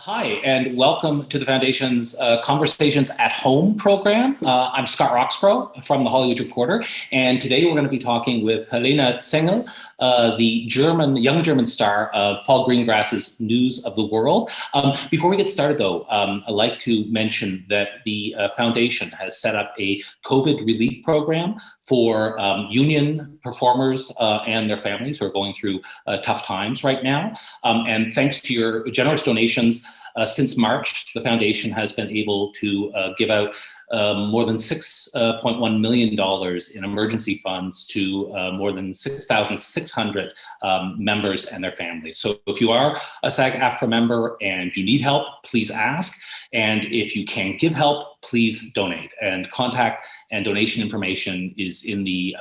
Hi, and welcome to the Foundation's Conversations at Home program. I'm Scott Roxborough from the Hollywood Reporter, and today we're going to be talking with Helena Zengel, the young German star of Paul Greengrass's News of the World. Before we get started, though, I'd like to mention that the Foundation has set up a COVID relief program for union performers and their families who are going through tough times right now. And thanks to your generous donations, since March, the Foundation has been able to give out more than $6.1 million in emergency funds to more than 6,600 members and their families. So if you are a SAG-AFTRA member and you need help, please ask. And if you can give help, please donate. And contact and donation information is at the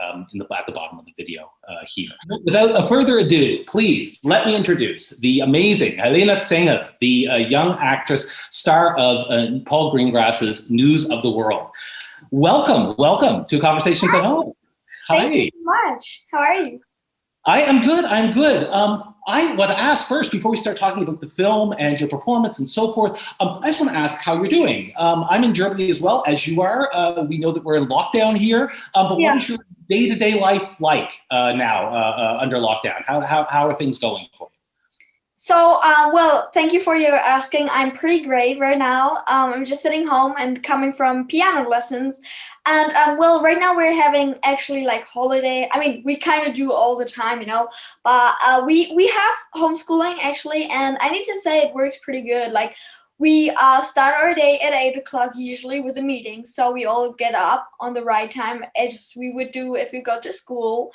bottom of the video here. Without further ado, please let me introduce the amazing Helena Zengel, the young actress, star of Paul Greengrass's News of the World. Welcome to Conversations at Home. Hi. Thank you so much. How are you? I am good. I want to ask first, before we start talking about the film and your performance and so forth, I just want to ask how you're doing. I'm in Germany as well as you are. We know that we're in lockdown here, but What is your day-to-day life like now under lockdown? How are things going for you? So, well, thank you for your asking. I'm pretty great right now. I'm just sitting home and coming from piano lessons. And well, right now we're having actually like holiday. I mean, we kind of do all the time, but we have homeschooling actually. And I need to say it works pretty good. Like we start our day at 8 o'clock usually with a meeting. So we all get up on the right time as we would do if we go to school.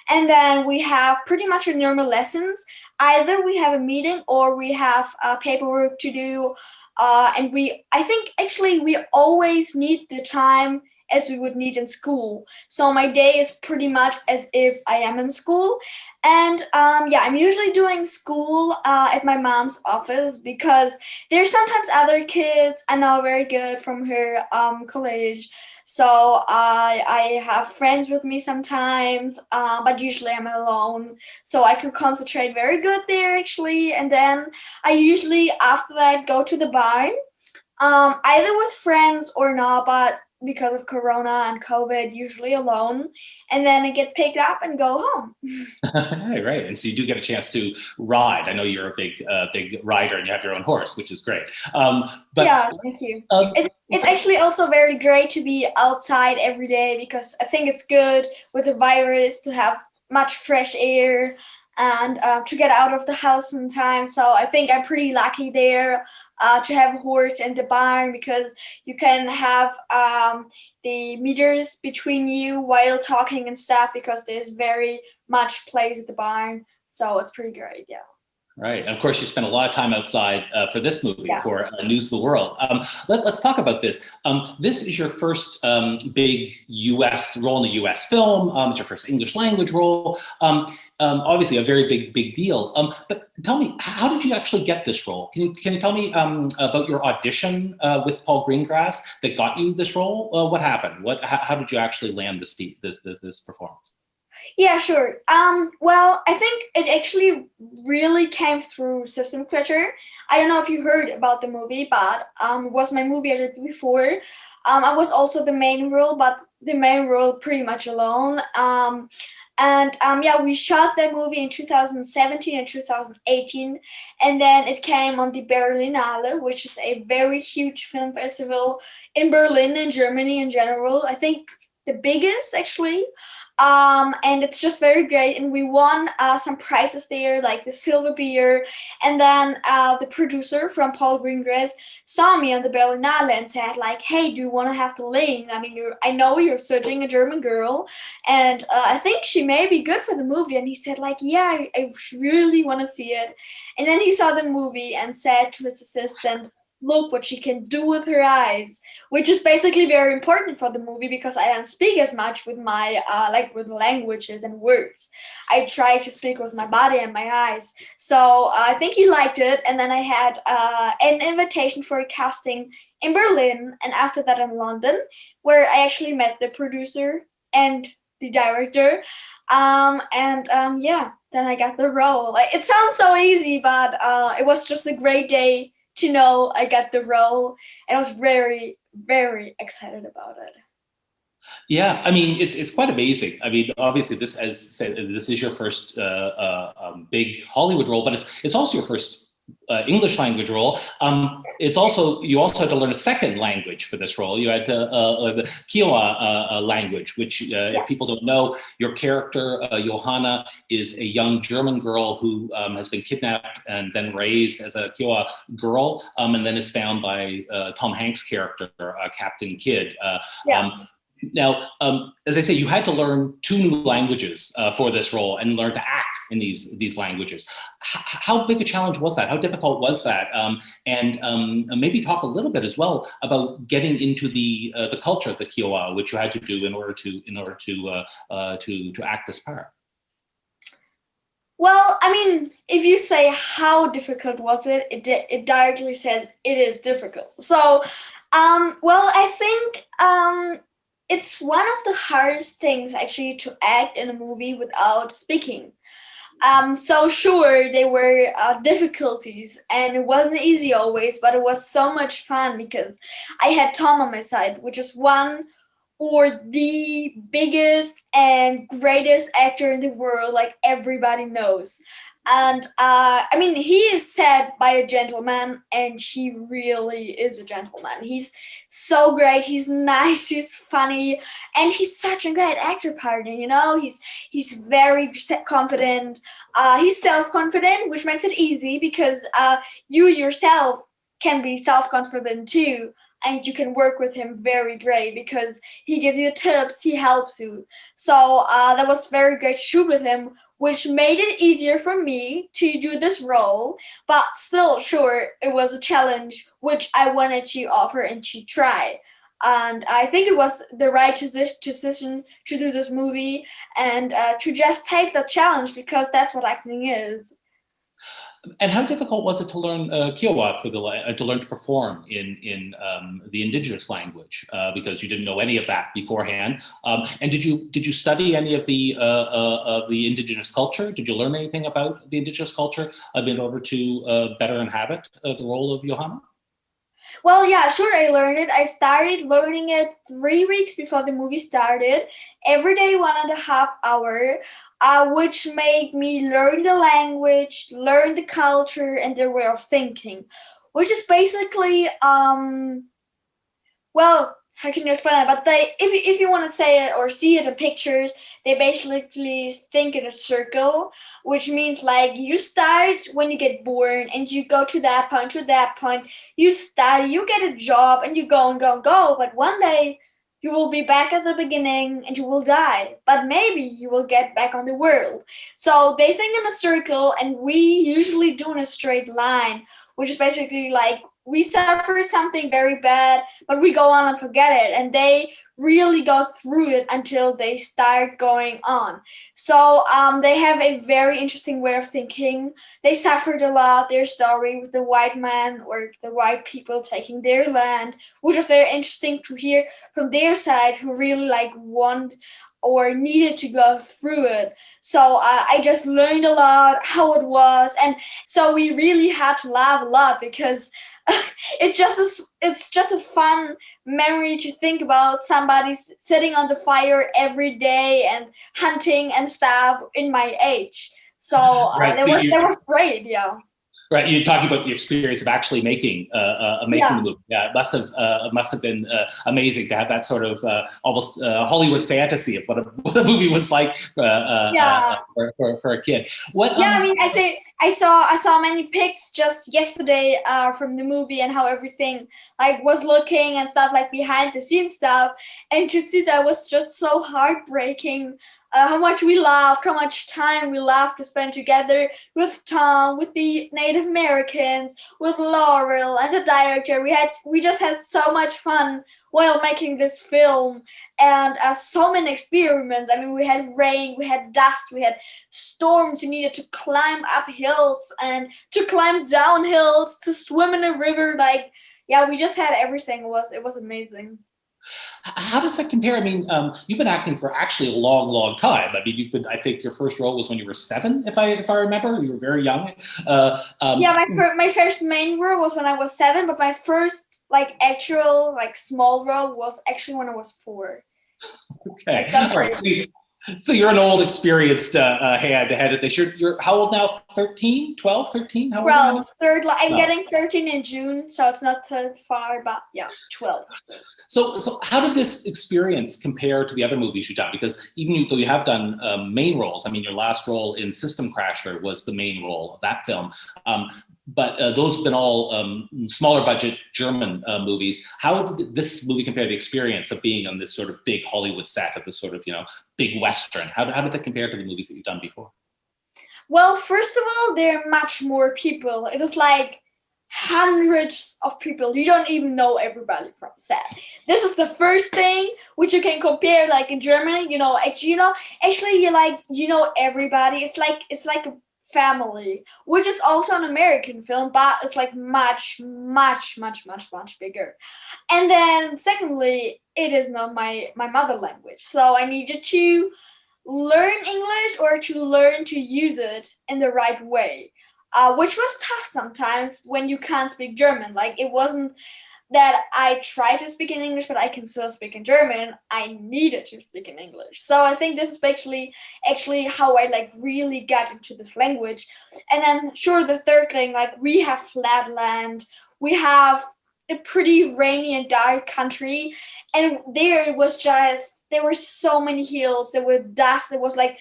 And then we have pretty much our normal lessons. Either we have a meeting or we have paperwork to do. And I think actually we always need the time as we would need in school. So my day is pretty much as if I am in school. And I'm usually doing school at my mom's office because there's sometimes other kids I know very good from her college. So I have friends with me sometimes, but usually I'm alone. So I can concentrate very good there actually. And then I usually after that go to the barn, either with friends or not, but because of Corona and COVID, usually alone, and then I get picked up and go home. Right. And so you do get a chance to ride. I know you're a big rider and you have your own horse, which is great. But yeah, thank you. It's actually also very great to be outside every day because I think it's good with the virus to have much fresh air and to get out of the house in time. So I think I'm pretty lucky there to have a horse in the barn because you can have the meters between you while talking and stuff because there's very much place at the barn. So it's pretty great, yeah. Right. And of course, you spent a lot of time outside for this movie, for News of the World. Let's talk about this. This is your first big U.S. role in a U.S. film. It's your first English language role. Obviously, a very big deal. But tell me, how did you actually get this role? Can you tell me about your audition with Paul Greengrass that got you this role? What happened? How did you actually land this performance? Yeah, sure. Well, I think it actually really came through System Cruncher. I don't know if you heard about the movie, but it was my movie I did before. I was also the main role, but the main role pretty much alone. We shot that movie in 2017 and 2018, and then it came on the Berlinale, which is a very huge film festival in Berlin, in Germany in general. I think the biggest actually. And it's just very great. And we won some prizes there, like the Silver Beer. And then the producer from Paul Greengrass saw me on the Berlinale and said, like, hey, do you want to have the link? I mean, I know you're searching a German girl, and I think she may be good for the movie. And he said, like, yeah, I really want to see it. And then he saw the movie and said to his assistant, look what she can do with her eyes, which is basically very important for the movie because I don't speak as much with my with languages and words. I try to speak with my body and my eyes. So I think he liked it, and then I had an invitation for a casting in Berlin, and after that in London, where I actually met the producer and the director, then I got the role. It sounds so easy, but it was just a great day to know I got the role, and I was very, very excited about it. Yeah, I mean, it's quite amazing. I mean, obviously, this, as said, this is your first big Hollywood role, but it's also your first English language role. You also had to learn a second language for this role. You had the Kiowa language, which, if people don't know, your character Johanna is a young German girl who has been kidnapped and then raised as a Kiowa girl, and then is found by Tom Hanks' character, Captain Kidd. Now, as I say, you had to learn 2 new languages for this role and learn to act in these languages. How big a challenge was that? How difficult was that? And maybe talk a little bit as well about getting into the culture of the Kiowa, which you had to do in order to act this part. Well, I mean, if you say how difficult was it, it directly says it is difficult. So, well, I think it's one of the hardest things actually to act in a movie without speaking. So sure, there were difficulties, and it wasn't easy always, but it was so much fun because I had Tom on my side, which is one or the biggest and greatest actor in the world, like everybody knows. And I mean, he is said by a gentleman, and he really is a gentleman. He's so great. He's nice. He's funny, and he's such a great actor partner. You know, he's very confident. He's self-confident, which makes it easy because you yourself can be self-confident too. And you can work with him very great because he gives you tips, he helps you. So that was very great to shoot with him, which made it easier for me to do this role. But still, sure, it was a challenge, which I wanted to offer and to try. And I think it was the right decision to do this movie and to just take the challenge, because that's what acting is. And how difficult was it to learn Kiowa to learn to perform in the indigenous language, because you didn't know any of that beforehand? And did you study any of the indigenous culture? Did you learn anything about the indigenous culture in order to better inhabit the role of Johanna? Well, yeah, sure, I learned it. I started learning it 3 weeks before the movie started, every day 1.5 hours, which made me learn the language, learn the culture, and their way of thinking, which is basically, well, how can you explain it? But if you want to say it or see it in pictures, they basically think in a circle, which means like you start when you get born and you go to that point, you study, you get a job, and you go and go and go. But one day you will be back at the beginning and you will die, but maybe you will get back on the world. So they think in a circle, and we usually do in a straight line, which is basically like we suffer something very bad, but we go on and forget it. And they really go through it until they start going on. So they have a very interesting way of thinking. They suffered a lot, their story with the white man or the white people taking their land, which was very interesting to hear from their side, who really like want or needed to go through it. So I just learned a lot how it was. And so we really had to laugh a lot because it's just a fun memory to think about somebody sitting on the fire every day and hunting and stuff in my age. So Right. that was great, yeah. Right, you're talking about the experience of actually making the movie. Yeah, it must have been amazing to have that sort of almost Hollywood fantasy of what a movie was like for a kid. I mean, I saw many pics just yesterday from the movie and how everything like was looking and stuff, like behind the scenes stuff, and to see that was just so heartbreaking. How much we laughed, how much time we laughed to spend together with Tom, with the Native Americans, with Laurel and the director. We just had so much fun while making this film, and so many experiments. I mean, we had rain, we had dust, we had storms. You needed to climb up hills and to climb down hills, to swim in a river. Like, yeah, we just had everything. It was amazing. How does that compare? I mean, you've been acting for actually a long, long time. I mean, you've been. I think your first role was when you were 7, if I remember. You were very young. Yeah, my first main role was when I was 7, but my first like actual like small role was actually when I was 4. Okay, all right. So you're an old, experienced hand at this. You're how old now? 13, 12, 13? How old are you now? 12, I'm getting 13 in June, so it's not that far, but yeah, 12. So how did this experience compare to the other movies you've done? Because even though you have done main roles, I mean, your last role in System Crasher was the main role of that film. But those have been all smaller budget German movies. How did this movie compare to the experience of being on this sort of big Hollywood set of this sort of, big Western? How did that compare to the movies that you've done before? Well, first of all, there are much more people. It is like hundreds of people. You don't even know everybody from set. This is the first thing which you can compare, like in Germany, actually you know everybody. It's like a family, which is also an American film, but it's like much bigger. And then secondly, it is not my mother language, so I needed to learn English or to learn to use it in the right way, which was tough sometimes when you can't speak German. Like, it wasn't that I tried to speak in English, but I can still speak in German. I needed to speak in English. So I think this is actually how I like really got into this language. And then sure, the third thing, like we have flat land, we have a pretty rainy and dark country. And there were so many hills, there were dust, there was like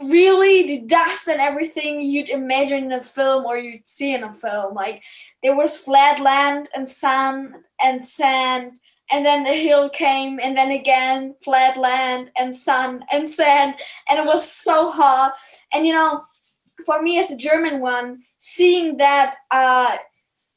really the dust and everything you'd imagine in a film or you'd see in a film. Like, there was flat land and sun and sand, and then the hill came, and then again flat land and sun and sand, and it was so hot. And for me as a German one, seeing that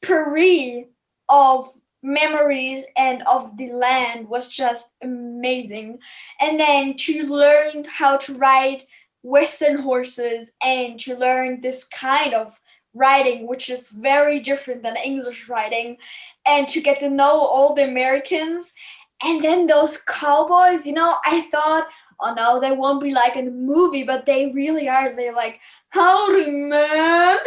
parade of memories and of the land was just amazing. And then to learn how to ride Western horses and to learn this kind of riding, which is very different than English riding, and to get to know all the Americans. And then those cowboys, I thought, oh no, they won't be like in the movie, but they really are. They're like, howdy, man.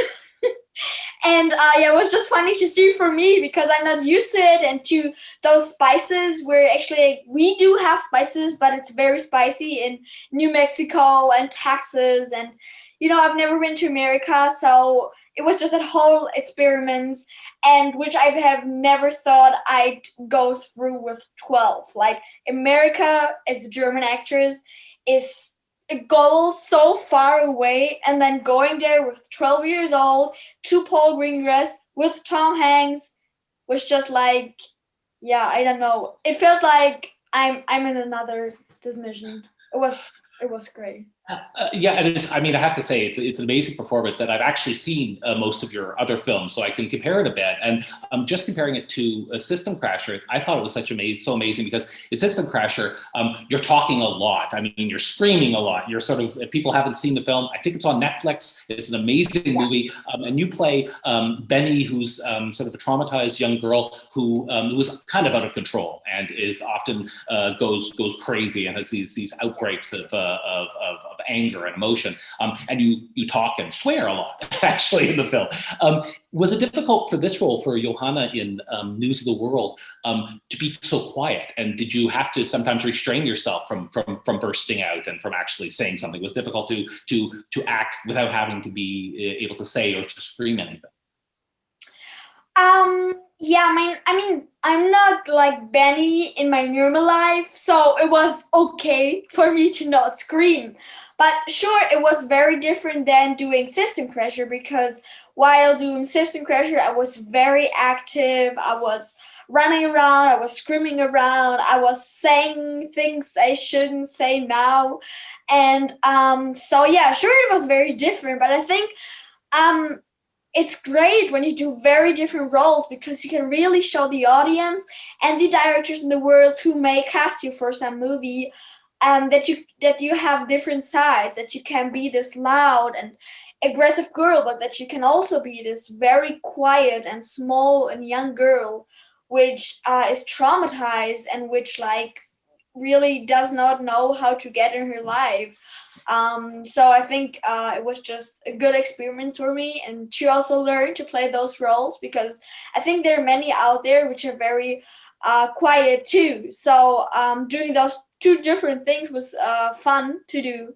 And it was just funny to see for me because I'm not used to it, and to those spices where actually we do have spices, but it's very spicy in New Mexico and Texas. And, I've never been to America, so it was just a whole experiment, and which I have never thought I'd go through with 12. Like, America as a German actress is a goal so far away, and then going there with 12 years old to Paul Greengrass with Tom Hanks was just like, yeah, I don't know. It felt like I'm in another dimension. It was great. Yeah, and I mean, I have to say, it's an amazing performance, and I've actually seen most of your other films, so I can compare it a bit. And just comparing it to a System Crasher, I thought it was so amazing because in System Crasher, you're talking a lot. I mean, you're screaming a lot. You're sort of, if people haven't seen the film, I think it's on Netflix. It's an amazing movie, and you play Benny, who's sort of a traumatized young girl who is kind of out of control and is often goes crazy and has these outbreaks of anger and emotion, and you talk and swear a lot actually in the film. Was it difficult for this role for Johanna in News of the World to be so quiet, and did you have to sometimes restrain yourself from bursting out and from actually saying something? Was it difficult to act without having to be able to say or to scream anything? Yeah, I mean, I'm not like Benny in my normal life, so it was okay for me to not scream. But sure, it was very different than doing System Crasher, because while doing System Crasher, I was very active. I was running around, I was screaming around, I was saying things I shouldn't say now. And so yeah, sure, it was very different, but I think it's great when you do very different roles, because you can really show the audience and the directors in the world who may cast you for some movie, that you have different sides, that you can be this loud and aggressive girl, but that you can also be this very quiet and small and young girl, which is traumatized and which like really does not know how to get in her life. So I think it was just a good experience for me, and she also learned to play those roles, because I think there are many out there which are very quiet too. So doing those two different things was fun to do.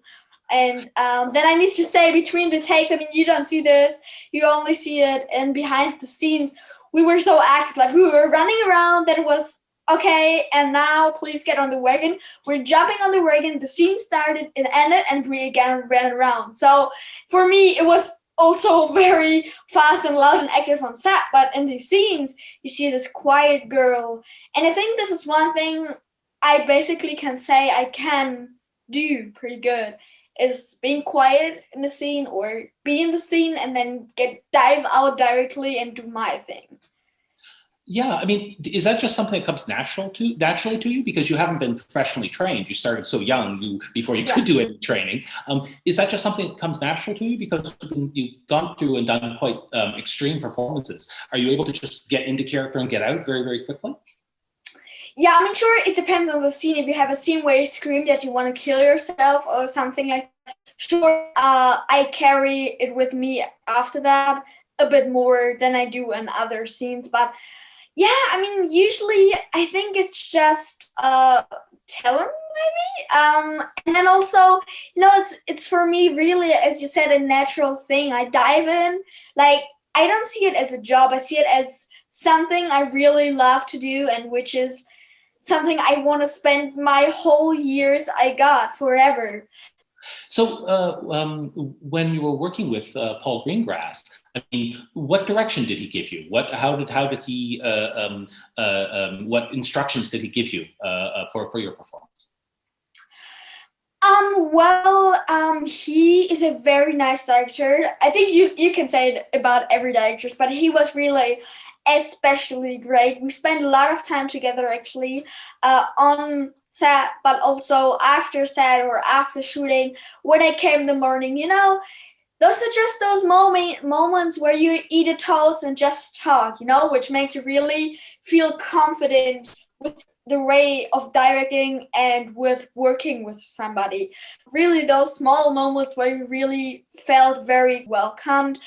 And then I need to say, between the takes, I mean, you don't see this, you only see it in behind the scenes. We were so active, like we were running around, that it was okay, and now please get on the wagon. We're jumping on the wagon, the scene started, it ended, and we again ran around. So for me, it was also very fast and loud and active on set, but in these scenes, you see this quiet girl. And I think this is one thing I basically can say I can do pretty good, is being quiet in the scene, or be in the scene and then dive out directly and do my thing. Yeah, I mean, is that just something that comes naturally to you, because you haven't been professionally trained? You started so young, before you could do any training. Is that just something that comes natural to you, because you've gone through and done quite extreme performances? Are you able to just get into character and get out very, very quickly? Yeah, I mean, sure, it depends on the scene. If you have a scene where you scream that you want to kill yourself or something like that, sure, I carry it with me after that a bit more than I do in other scenes. But yeah, I mean, usually I think it's just talent, maybe. And then also, it's for me really, as you said, a natural thing. I dive in. Like, I don't see it as a job. I see it as something I really love to do, and which is something I want to spend my whole years I got forever. So when you were working with Paul Greengrass, I mean, what direction did he give you? How did he? What instructions did he give you for your performance? He is a very nice director. I think you can say it about every director, but he was really especially great. We spent a lot of time together, actually, on set, but also after set or after shooting, when I came in the morning. Those are just those moments where you eat a toast and just talk, which makes you really feel confident with the way of directing and with working with somebody. Really, those small moments where you really felt very welcomed.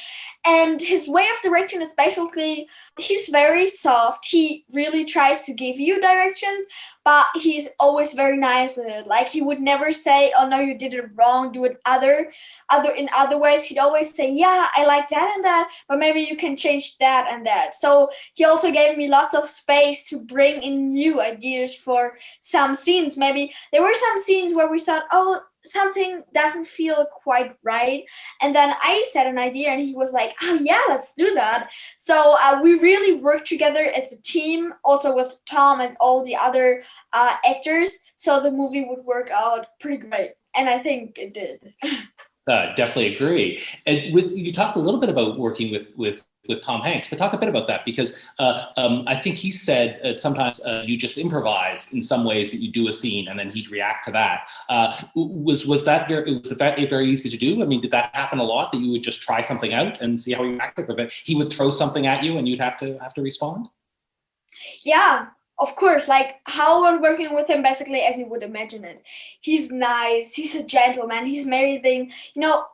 And his way of direction is basically, he's very soft. He really tries to give you directions, but he's always very nice with it. Like, he would never say, "Oh no, you did it wrong, do it in other ways." He'd always say, "Yeah, I like that and that, but maybe you can change that and that." So he also gave me lots of space to bring in new ideas for some scenes. Maybe there were some scenes where we thought, "Oh, something doesn't feel quite right," and then I said an idea and he was like, "Oh yeah, let's do that." So we really worked together as a team, also with Tom and all the other actors, so the movie would work out pretty great, and I think it did. Definitely agree. And you talked a little bit about working with Tom Hanks, but talk a bit about that, because I think he said sometimes you just improvise in some ways, that you do a scene and then he'd react to that. Was that very easy to do? I mean, did that happen a lot, that you would just try something out and see how he reacted, or that he would throw something at you and you'd have to respond? Yeah, of course, like how I was working with him, basically as you would imagine it. He's nice, he's a gentleman, he's married,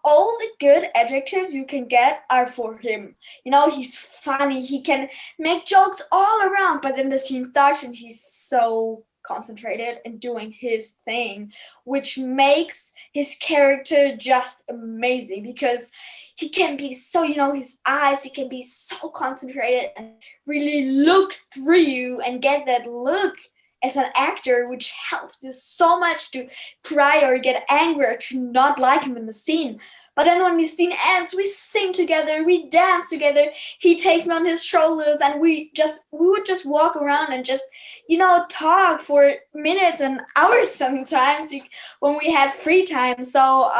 all the good adjectives you can get are for him. He's funny, he can make jokes all around, but then the scene starts and he's so concentrated and doing his thing, which makes his character just amazing, because he can be so, his eyes, he can be so concentrated and really look through you and get that look as an actor, which helps you so much to cry or get angry or to not like him in the scene. But then when the scene ends, we sing together, we dance together. He takes me on his shoulders, and we would just walk around and just, talk for minutes and hours sometimes when we had free time. So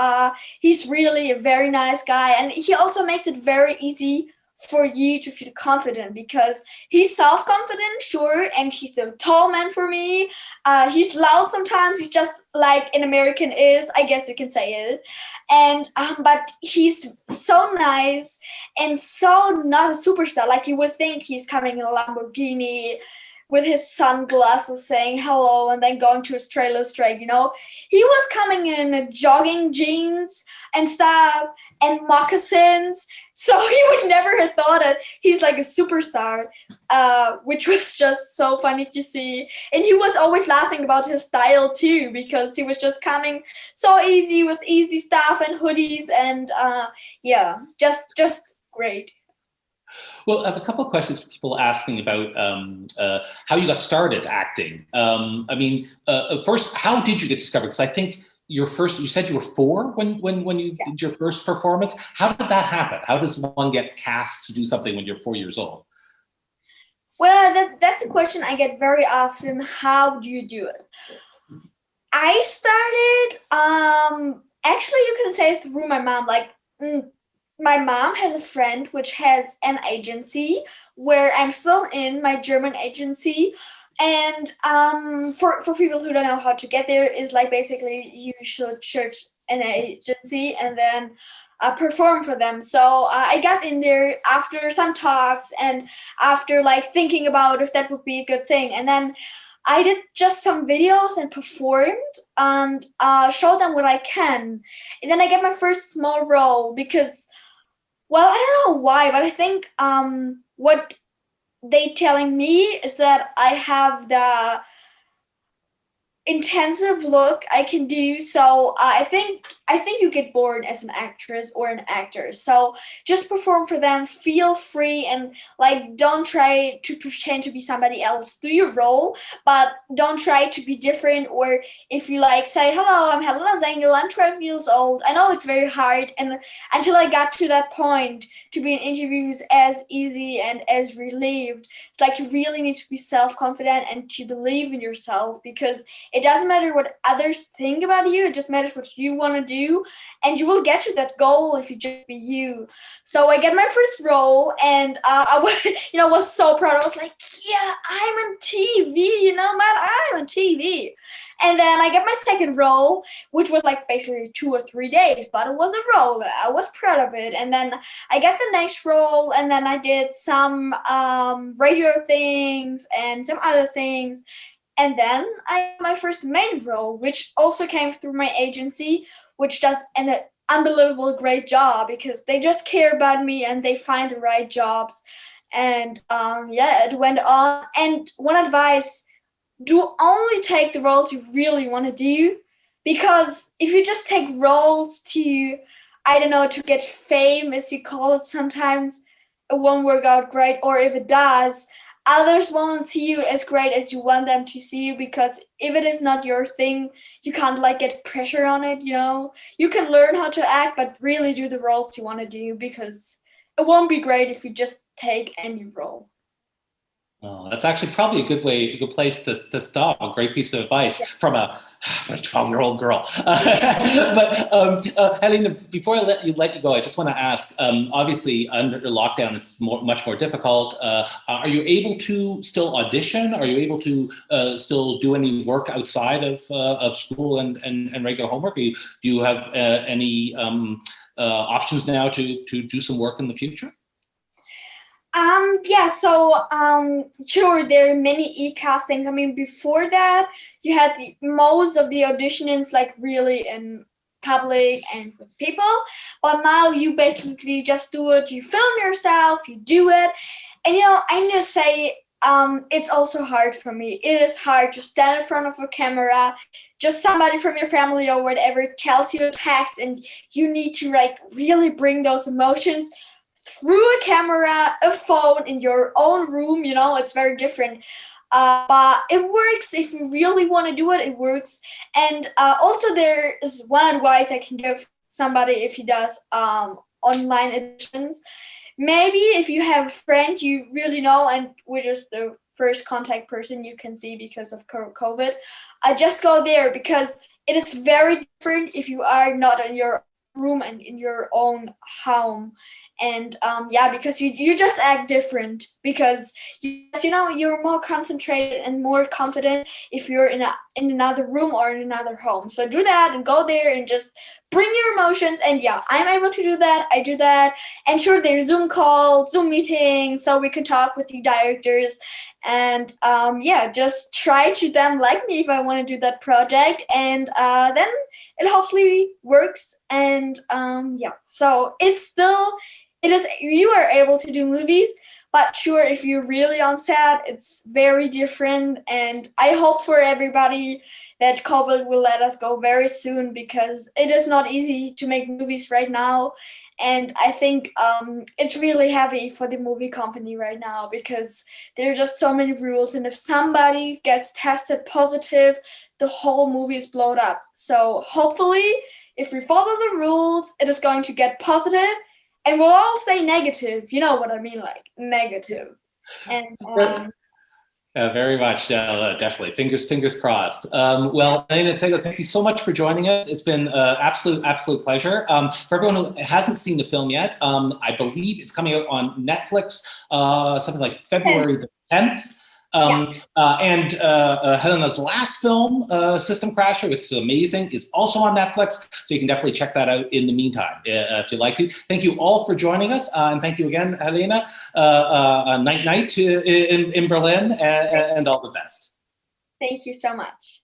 he's really a very nice guy, and he also makes it very easy for you to feel confident, because he's self-confident, sure, and he's a tall man for me. He's loud sometimes. He's just like an American is, I guess you can say it. And but he's so nice and so not a superstar. Like you would think he's coming in a Lamborghini with his sunglasses saying hello and then going to his trailer straight, you know. He was coming in jogging jeans and stuff and moccasins. So you would never have thought that he's like a superstar, which was just so funny to see. And he was always laughing about his style too, because he was just coming so easy with easy stuff and hoodies and just great. Well, I have a couple of questions for people asking about how you got started acting. First, how did you get discovered? Because I think you said you were 4 when you did your first performance. How did that happen? How does one get cast to do something when you're 4 years old? Well, that's a question I get very often. How do you do it? I started, actually you can say through my mom. My mom has a friend which has an agency where I'm still in, my German agency. And for people who don't know how to get there, is like basically you should search an agency and then perform for them. So I got in there after some talks and after like thinking about if that would be a good thing. And then I did just some videos and performed and showed them what I can. And then I get my first small role because, well, I don't know why, but I think what they telling me is that I have the intensive look I can do. So I think you get born as an actress or an actor. So just perform for them, feel free, and like don't try to pretend to be somebody else. Do your role, but don't try to be different. Or if you like say, hello, I'm Helena Zengel, I'm 12 years old. I know it's very hard, and until I got to that point to be in interviews as easy and as relieved. It's like you really need to be self-confident and to believe in yourself, because it doesn't matter what others think about you. It just matters what you want to do, and you will get to that goal if you just be you. So I get my first role, and I was so proud. I was like, yeah, I'm on TV, man, I'm on TV. And then I get my second role, which was like basically 2 or 3 days, but it was a role. I was proud of it. And then I get the next role, and then I did some radio things and some other things. And then I got my first main role, which also came through my agency, which does an unbelievable great job, because they just care about me and they find the right jobs. And it went on. And one advice: do only take the roles you really want to do, because if you just take roles to, I don't know, to get fame, as you call it sometimes, it won't work out great. Or if it does, others won't see you as great as you want them to see you, because if it is not your thing, you can't like get pressure on it, You can learn how to act, but really do the roles you want to do, because it won't be great if you just take any role. Oh, that's actually probably a good place to stop. A great piece of advice from a 12-year-old girl. But Helena, before I let you go, I just want to ask. Obviously, under lockdown, it's much more difficult. Are you able to still audition? Are you able to still do any work outside of school and regular homework? Do you have any options now to do some work in the future? Sure, there are many e-castings. I mean, before that, you had most of the auditions like really in public and with people, but now you basically just do it. You film yourself, you do it, and I need to say, it's also hard for me. It is hard to stand in front of a camera. Just somebody from your family or whatever tells you a text, and you need to like really bring those emotions through a camera, a phone, in your own room. It's very different. But it works. If you really want to do it, it works. And also there is one advice I can give somebody if he does online editions. Maybe if you have a friend you really know, and which is the first contact person you can see because of COVID, just go there, because it is very different if you are not in your room and in your own home. And yeah, because you just act different, because you're more concentrated and more confident if you're in another room or in another home. So do that and go there and just bring your emotions. And yeah, I'm able to do that. I do that. And sure, there's Zoom calls, Zoom meetings, so we can talk with the directors. And yeah, just try to them like me if I want to do that project. And then it hopefully works. And yeah, so you are able to do movies, but sure, if you're really on set, it's very different. And I hope for everybody that COVID will let us go very soon, because it is not easy to make movies right now. And I think it's really heavy for the movie company right now, because there are just so many rules. And if somebody gets tested positive, the whole movie is blown up. So hopefully, if we follow the rules, it is going to get positive, and we'll all stay negative. You know what I mean, like negative. And very much, definitely. Fingers crossed. Well, Helena Zengel, thank you so much for joining us. It's been absolute pleasure. For everyone who hasn't seen the film yet, I believe it's coming out on Netflix, something like February the 10th. And Helena's last film, System Crasher, which is amazing, is also on Netflix. So you can definitely check that out in the meantime, if you'd like to. Thank you all for joining us. And thank you again, Helena. Night in Berlin, and all the best. Thank you so much.